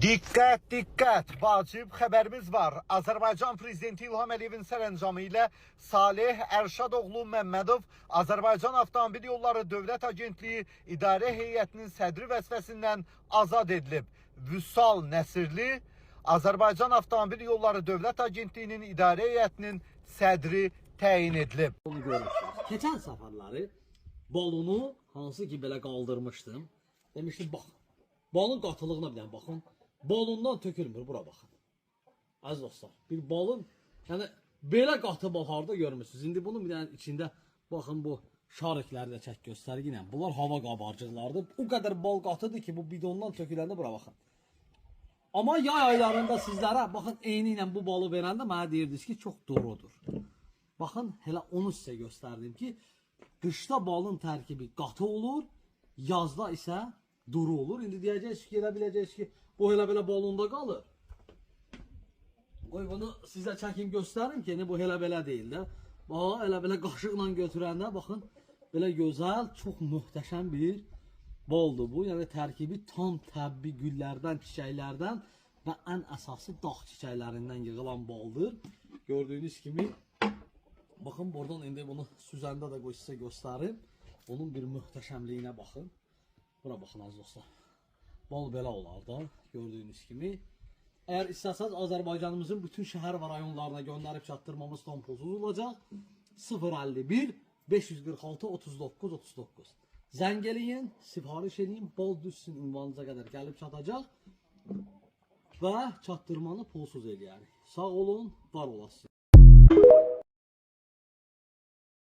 Diqqət, diqqət! Vacib xəbərimiz var. Azərbaycan Prezidenti İlham Əliyevin sərəncamı ilə Salih Ərşadoğlu Məmmədov Azərbaycan Avtomobil Yolları Dövlət Agentliyi İdarə Heyətinin sədri vəzifəsindən azad edilib. Vüsal Nəsirli Azərbaycan Avtomobil Yolları Dövlət Agentliyinin İdarə Heyətinin sədri təyin edilib. Onu görmüşsünüz. Keçən səfərləri balonu hansı ki belə qaldırmışdım. Demişdim bax. Balın qatılığına bir dənə baxın. Balondan tökülmür, bura baxın. Əziz dostlar, bir balın, yəni belə qatı bal harda görmürsünüz. İndi bunun bir dənə içində baxın bu şarikləri də çək göstərgi ilə. Bunlar hava qabarcıqlardır. O qədər bal qatıdır ki, bu bidondan töküləndə bura baxın. Amma yay aylarında sizlərə baxın eyni ilə bu balı verəndə mənə deyirdiniz ki, çox doğrudur. Baxın, elə onu sizə göstərdim ki, qışda balın tərkibi qatı olur, yazda isə duru olur. İndi deyəcəksiniz ki, elə biləcəksiniz ki, bu elə belə balonda qalır. Qoy bunu sizə çəkin göstərim ki, bu elə belə deyil də. Bax, elə belə qaşıqla götürəndə baxın, belə gözəl, çox möhtəşəm bir baldır bu. Yəni tərkibi tam təbii güllərdən, çiçəklərdən və ən əsası dağ çiçəklərindən yığılan baldır. Gördüyünüz kimi, baxın buradan indi bunu süzəndə də qoy sizə göstərim. Onun bir möhtəşəmliyinə baxın. Bura baxın əziz dostlar. Bal belə olar da, gördüyünüz kimi. Əgər istəsəz Azərbaycanımızın bütün şəhər və rayonlarına göndərib çatdırmamız tam pulsuz olacaq. 051 546 39 39. Zəng eləyin, sifariş eləyin, bal düşsün ünvanınıza qədər gəlib çatacaq və çatdırmanı pulsuz eləyərik. Sağ olun, var olasınız.